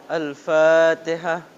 Al-Fatihah.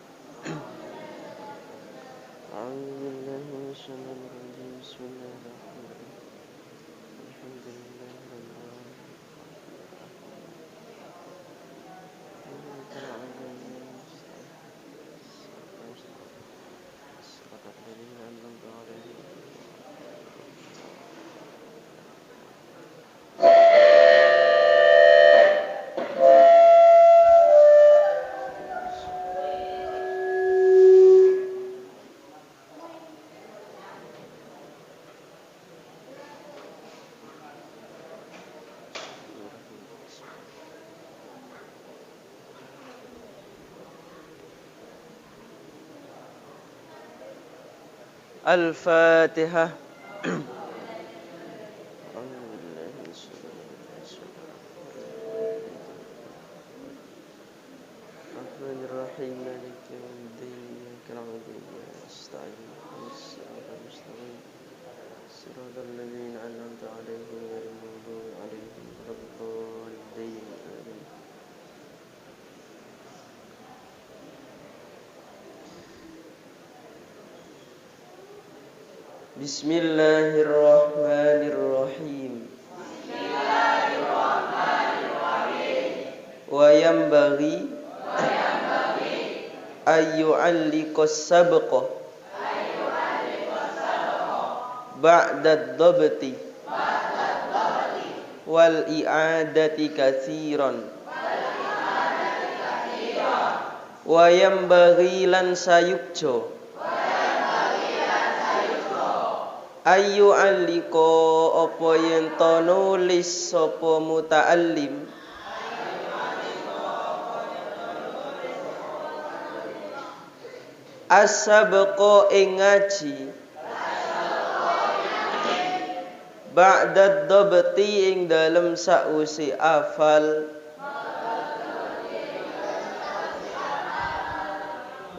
Al-Fatihah. Bismillahirrahmanirrahim. Wa yanbaghi ayyu'alliqas sabqa ba'da ad-dabti wal i'adati katsiran wa yanbaghi lan sayukjo ayu aliko apa yen to nulis sapa muta'allim as-sabqa ing ngaji ba'da dabti ing dalem sausi afal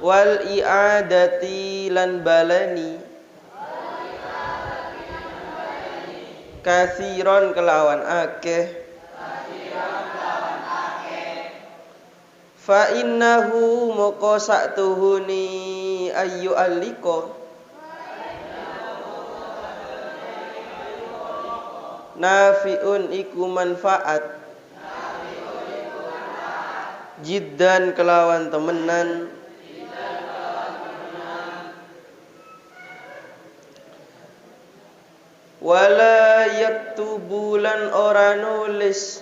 wal i'adati lan balani kasiron kelawan akeh fa innahu moko saktuhuni ayu aliko nafiun iku manfaat jiddan kelawan temenan wala yaktubulan ora nulis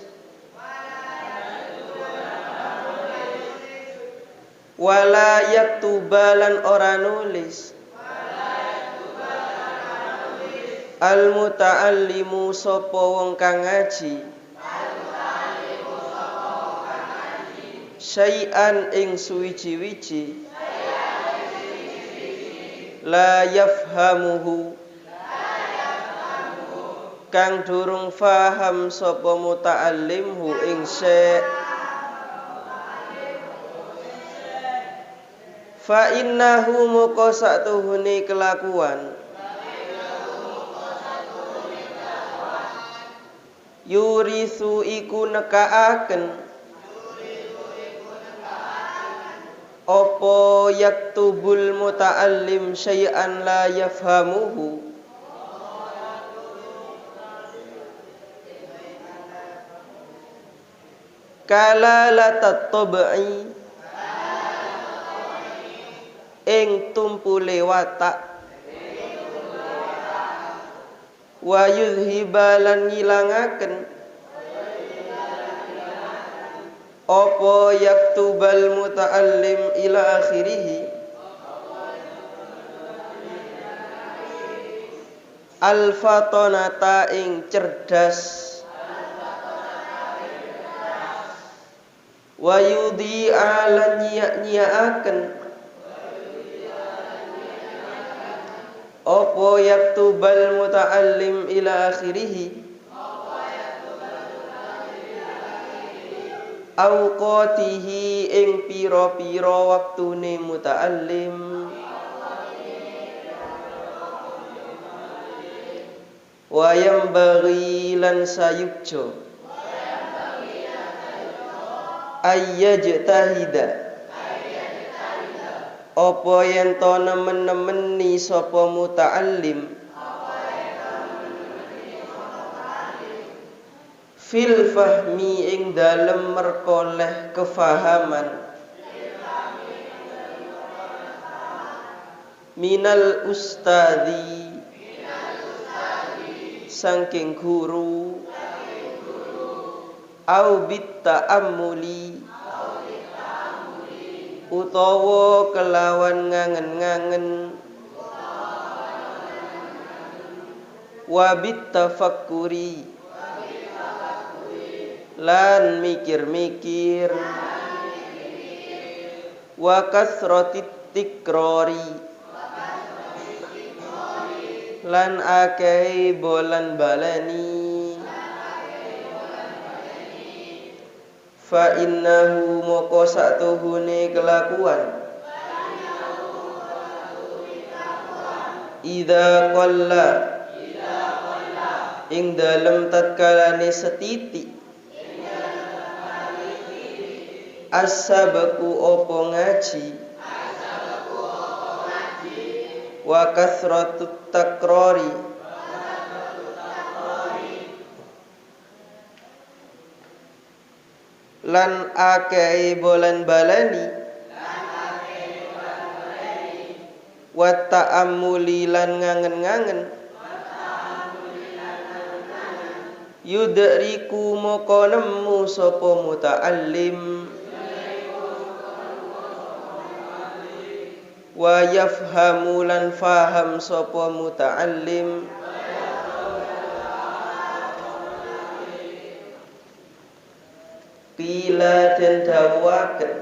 wala yaktubalan ora nulis al muta'allimu sapa wong kang ngaji syai'an ing suwiji-wiji la yafhamuhu kang durung faham sapa muta'allimhu ing syai' fa innahu moko saktuhune kelakuan yurisu iku nekaaken apa yaktubul muta'allim syai'an la yafhamuhu kalalatat tab'i ing tumpule watak wa yuzhibalan ngilangaken apa yaktubal muta'allim ila akhirih al-fatonata ing cerdas wa yudhi'a lan nyi'aken apa yaktubal muta'allim ila akhirih awqatihi ing pira-pira waktune muta'allim wa yanbaghi lan sayukjo ayyajtahida apa yen to nemen-nemeni sapa muta'allim fil fahmi ing dalem merkoleh kefahaman minal ustadi saking guru au bit ta'ammuli utawa kelawan ngangen-ngangen wa bit tafakkuri lan mikir-mikir wa kasratit tikrori lan akeh bolan baleni fa innahu moko satuhune kelakuan idza qalla ing dalem tatkalane setitik as-sabaqu opo ngaji wa kasratut takrori lan akeh bolan balani wa ta'ammuli lan ngangen-ngangen yudriku moko nemu sapa muta'allim wa yafhamu lan faham sapa muta'allim qila den dawuhaken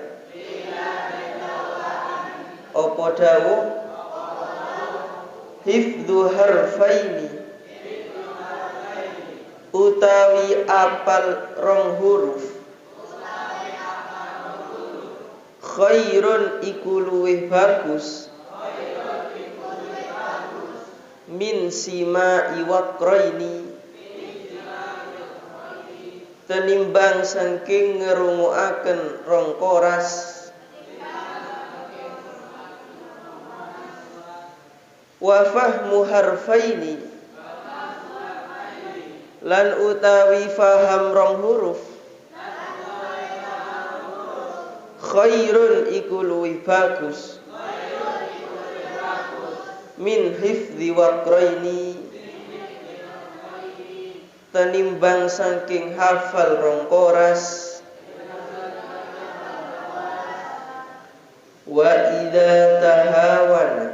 apa dawuh hifdzu harfaini utawi apal rong huruf khairun iku luwih bagus min sima iwaqraini tenimbang saking ngrungokaken rong koras wa fahmu harfaini lan utawi faham rong huruf khairun iku luwih bagus min hifdzi waqraini tenimbang saking hafal rong koras wa idza tahawana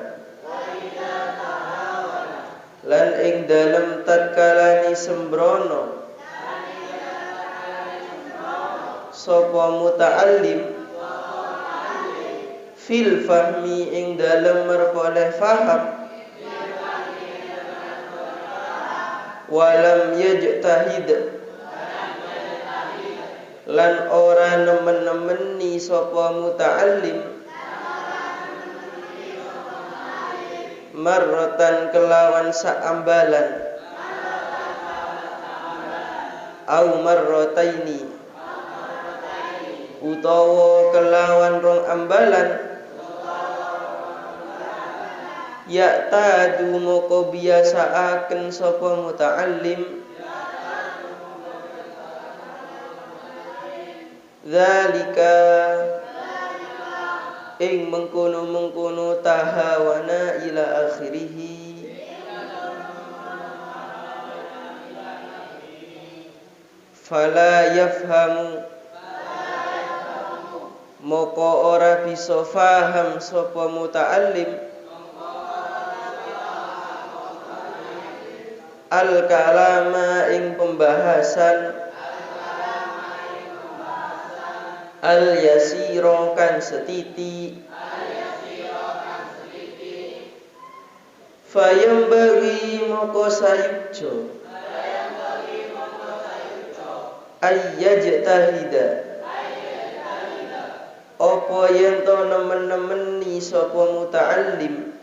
lan ing dalem tatkalane sembrono sapa muta'allim fil fahmi ing dalem merkoleh faham walam yajtahid lan ora nemen-nemeni sapa muta'allim marratan kelawan saambalan au marrataini utawa kelawan rong ambalan ya tadu moko biasaaken sapa muta'allim zalika ing mengkono-mengkono tahawana ila akhirih fala yafhamu moko ora bisa faham sapa muta'allim al-kalama ing pembahasan al-yasiro kan setiti fayambagi moko sayujo ayyajtahida apa yen to nemen-nemeni sapa muta'allim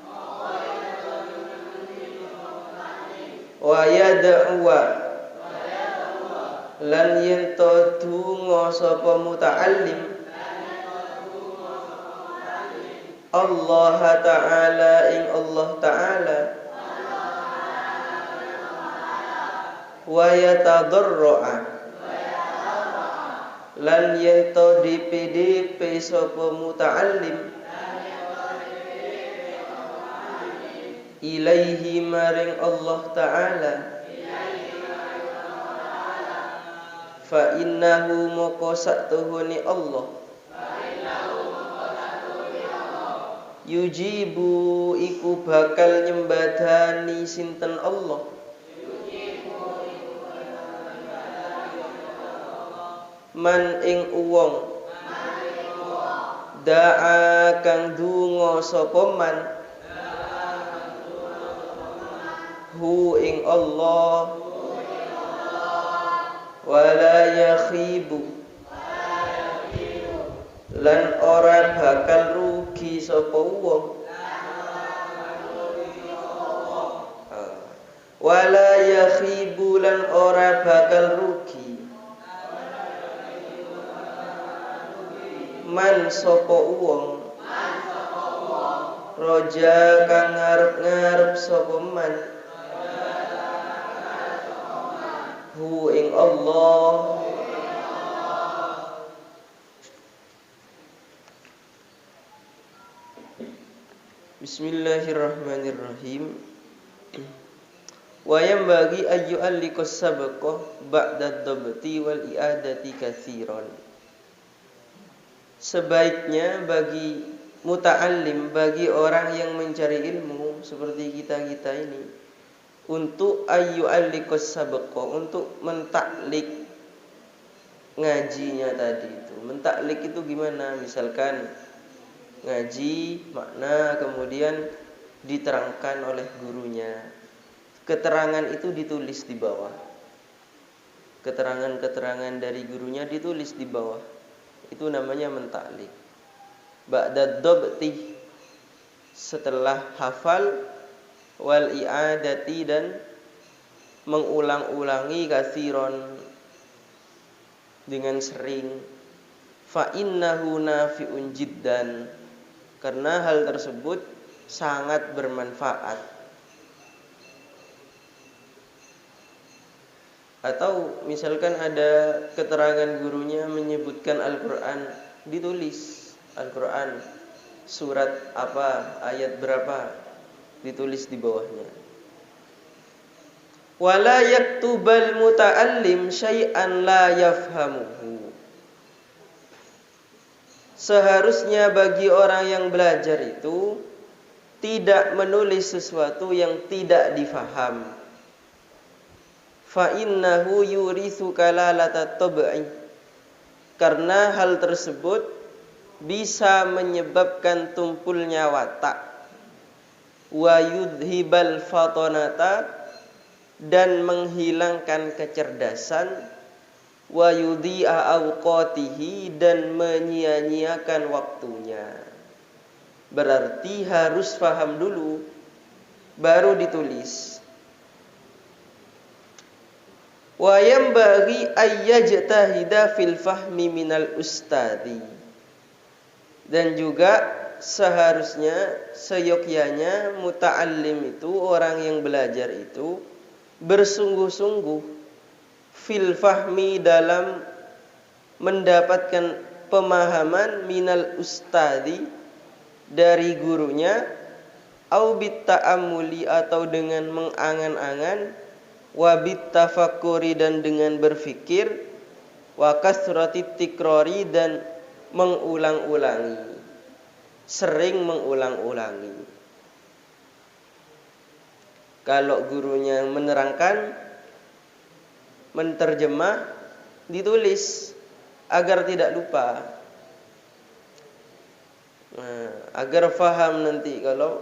wa yad'uwa lan yen to donga sapa muta'allim Allah Ta'ala ing Allah Ta'ala wa yatadarra'a lan yeto dipidipi sapa muta'allim ilaihi maring Allah Ta'ala fa innahu moko satuhuni Allah yujibu iku bakal nyembadani sinten Allah man ing uwong da'a kang donga sapa man hu ing Allah wala yakhibu lan ora bakal rugi sapa wong wala yakhibu lan ora bakal rugi man sapa wong roja kang ngarep-ngarep sapa man hu ing Allah Bismillahirrahmanirrahim. Wa yanbaghi ayyu alliqas sabaqah ba'da dhabti wal i'adati katsiran. Sebaiknya bagi muta'allim, bagi orang yang mencari ilmu seperti kita-kita ini, untuk ayyu alliqas sabaqah, untuk mentaklik ngajinya tadi itu. Mentaklik itu gimana? Misalkan ngaji makna kemudian diterangkan oleh gurunya. Keterangan itu ditulis di bawah. Keterangan-keterangan dari gurunya ditulis di bawah. Itu namanya mentaklik. Ba'da dhabti, setelah hafal, wal i'adati dan mengulang-ulangi katsiron dengan sering. Fa innahu nafi'un jiddan, karena hal tersebut sangat bermanfaat. Atau misalkan ada keterangan gurunya menyebutkan Al-Quran, ditulis Al-Quran surat apa, ayat berapa, ditulis di bawahnya. Wala yaktubal muta'allim syai'an la yafhamuhu. Seharusnya bagi orang yang belajar itu tidak menulis sesuatu yang tidak difaham. Fa innahu yurithu kalalata tab'i, karena hal tersebut bisa menyebabkan tumpulnya watak, wa yudhibal fatonata, dan menghilangkan kecerdasan, wa yudhi'a awqatihi, dan menyia-nyiakan waktunya. Berarti harus faham dulu baru ditulis. Wa yanbaghi ayyajtahida fil fahmi minal ustadi, dan juga seharusnya seyogyanya muta'allim itu, orang yang belajar itu bersungguh-sungguh fil fahmi, dalam mendapatkan pemahaman minal ustadi, dari gurunya, au bit ta'ammuli, atau dengan mengangan-angan, wa bit tafakkuri, dan dengan berfikir, wa kasrati tikrari, dan mengulang-ulangi, sering mengulang-ulangi. Kalau gurunya menerangkan, menterjemah, ditulis agar tidak lupa. Nah, agar faham nanti kalau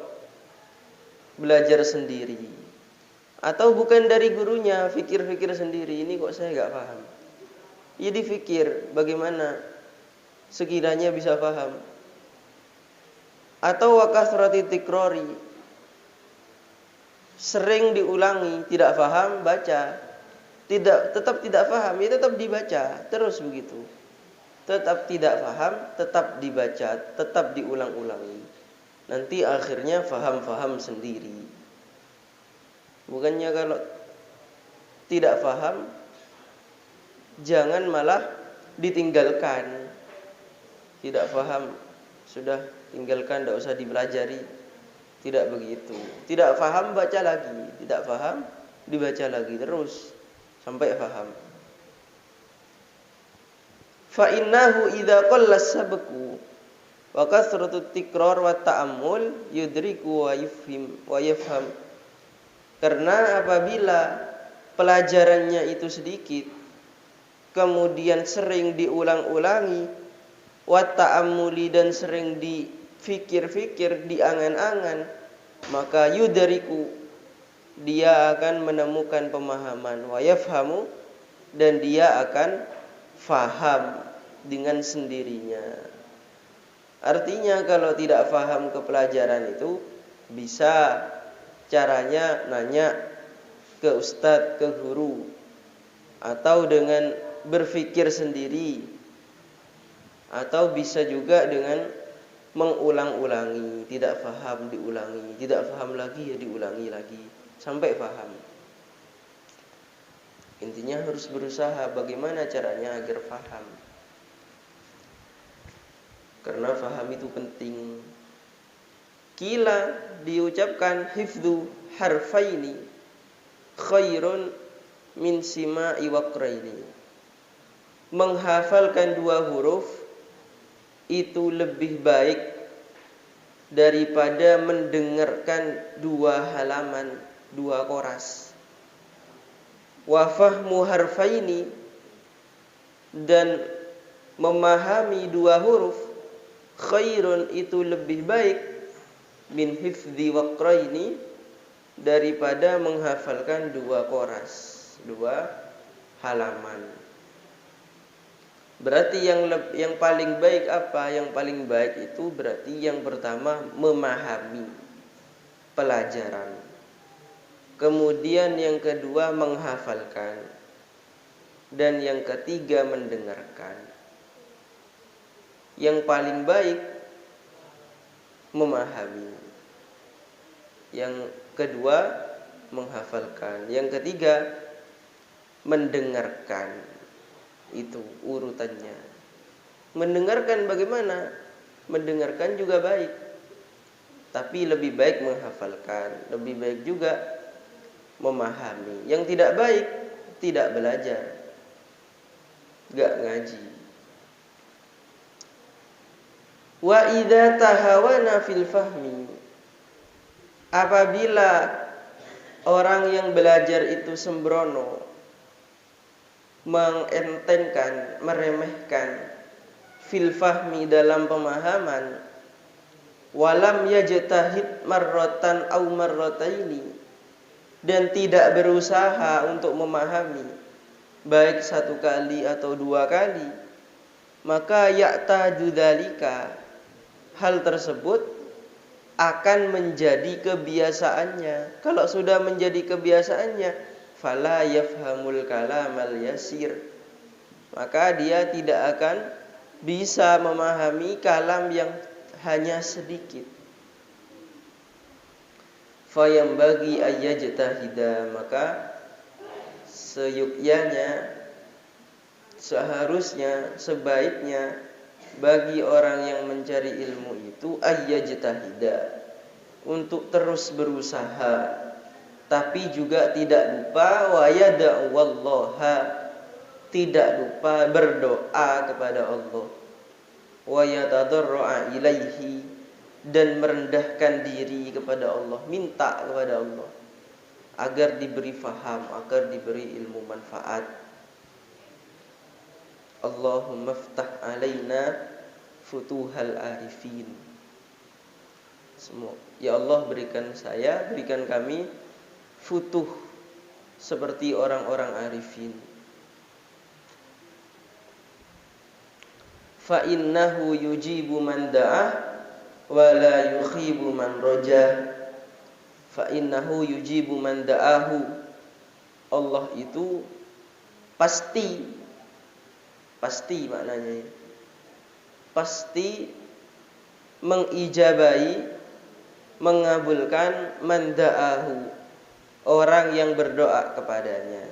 belajar sendiri. Atau bukan dari gurunya, fikir-fikir sendiri, ini kok saya enggak paham. Ya difikir bagaimana sekiranya bisa paham. Atau wakasrati tikrori, sering diulangi, tidak paham, baca. Tetap tidak paham, ya tetap dibaca, terus begitu. Tetap tidak paham, tetap dibaca, tetap diulang-ulangi. nanti akhirnya faham-faham sendiri. Bukannya kalau tidak faham jangan malah ditinggalkan. Tidak faham sudah tinggalkan, tidak usah dipelajari. Tidak begitu. Tidak faham baca lagi, tidak faham dibaca lagi terus sampai faham. Fa innahu idza qalla sabqu wa kasratu tikrar wa ta'ammul yudriku wa yafham. Karena apabila pelajarannya itu sedikit, kemudian sering diulang-ulangi, wa ta'ammuli dan sering difikir-fikir, diangan-angan, maka yudriku dia akan menemukan pemahaman, wa yafhamu dan dia akan faham dengan sendirinya. Artinya kalau tidak faham ke pelajaran itu bisa caranya nanya ke ustadz, ke guru, atau dengan berpikir sendiri, atau bisa juga dengan mengulang-ulangi. Tidak faham diulangi, tidak faham lagi ya diulangi lagi sampai faham. Intinya harus berusaha bagaimana caranya agar faham. Karena faham itu penting. Kila diucapkan hifdzu harfaini khairun min sima'i waqraini. Menghafalkan dua huruf itu lebih baik daripada mendengarkan dua halaman, dua koras. Wa fahmu harfaini dan memahami dua huruf khairun itu lebih baik min hifdzi waqraini daripada menghafalkan dua koras, dua halaman. Berarti yang paling baik apa? Yang paling baik itu berarti yang pertama memahami pelajaran. Kemudian yang kedua menghafalkan. Dan yang ketiga mendengarkan. Yang paling baik memahami. Yang kedua menghafalkan. Yang ketiga mendengarkan. Itu urutannya. Mendengarkan bagaimana? Mendengarkan juga baik. Tapi lebih baik menghafalkan. Lebih baik juga memahami. Yang tidak baik tidak belajar, gak ngaji. Wa idza tahawana fil fahmi, apabila orang yang belajar itu sembrono, mengentengkan, meremehkan fil fahmi dalam pemahaman, walam yajtahid marratan aw marrataini, dan tidak berusaha untuk memahami baik satu kali atau dua kali, maka ya'tadu dzalika, hal tersebut akan menjadi kebiasaannya. Kalau sudah menjadi kebiasaannya, fala yafhamul kalamal yasir, maka dia tidak akan bisa memahami kalam yang hanya sedikit. Fayambagi ayyajtahida, maka seyukyanya, seharusnya, sebaiknya bagi orang yang mencari ilmu itu ayyajtahida, untuk terus berusaha, tapi juga tidak lupa wa yada'u wallaha, tidak lupa berdoa kepada Allah, wa yatadarra'a ilaihi, dan merendahkan diri kepada Allah, minta kepada Allah agar diberi faham, agar diberi ilmu manfaat. Allahumma ftah alaina futuhal arifin. Semua, ya Allah berikan kami futuh seperti orang-orang arifin. Fa innahu yujibu man da'ah wa la yukhibu man rajah. Fa innahu yujibu man da'ahu, Allah itu pasti maknanya, pasti mengijabahi mengabulkan manda'ahu, orang yang berdoa kepadanya.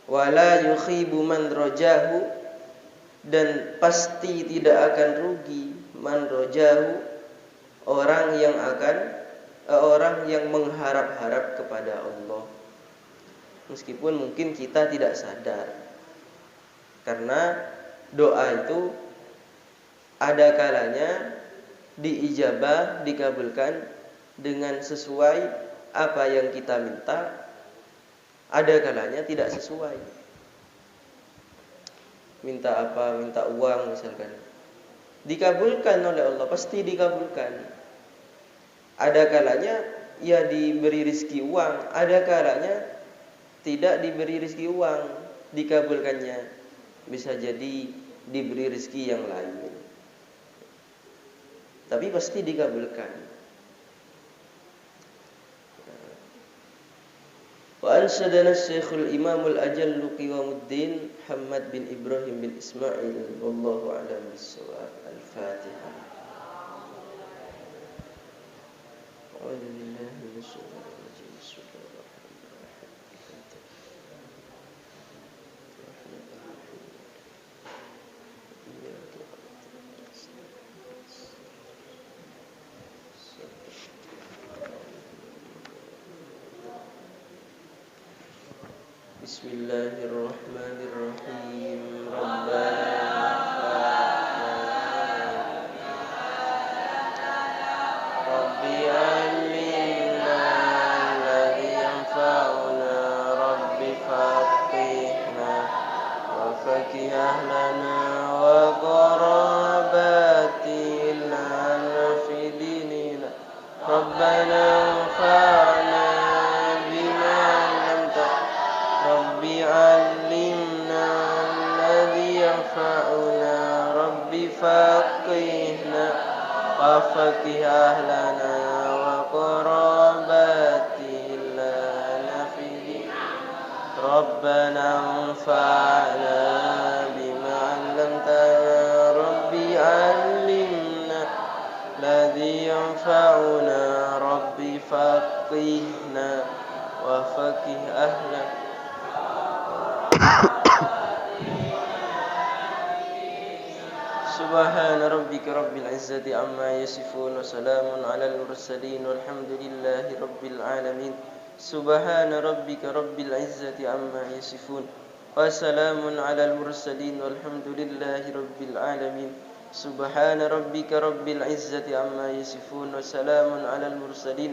Wala yukhibu man rojahu, dan pasti tidak akan rugi man rojahu, orang yang mengharap-harap kepada Allah. Meskipun mungkin kita tidak sadar, karena doa itu ada kalanya diijabah, dikabulkan dengan sesuai apa yang kita minta, ada kalanya tidak sesuai. Minta apa? Minta uang misalkan, dikabulkan oleh Allah, pasti dikabulkan. Ada kalanya ya diberi rezeki uang, ada kalanya tidak diberi rezeki uang, dikabulkannya. Bisa jadi diberi rezeki yang lain, tapi pasti dikabulkan. Wa ansyadana Syekhul Imamul Ajallu Qiwamuddin Muhammad bin Ibrahim bin Ismail, wallahu a'lam bissawab. Al-Fatihah. A'udzu billahi minasyaitonir rajim. Bismillahirrahmanirrahim. Rabbi alimna alladhi yanfa'una, Rabbi faqihna wa faqih ahlana wa qarabatina fi dinina. Rabbana anfa'na bima 'allamtana, Rabbi alimna alladhi yanfa'una, Rabbi faqihna wa faqih ahlana wa qarabatina fi dinina. Rabbana anfa'na bima 'allamtana, Rabbi alimna alladhi yanfa'una, Rabbi faqihna wa faqih ahlana. Subhana rabbika rabbil izzati amma yasifun, wa salamun alal mursalin, walhamdulillahi rabbil alamin. Subhana rabbika rabbil izzati amma yasifun, wa salamun alal mursalin, walhamdulillahi rabbil alamin. Subhana rabbika rabbil izzati amma yasifun, wa salamun alal mursalin,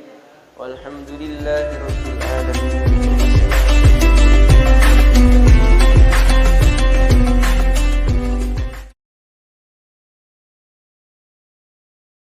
walhamdulillahi rabbil alamin.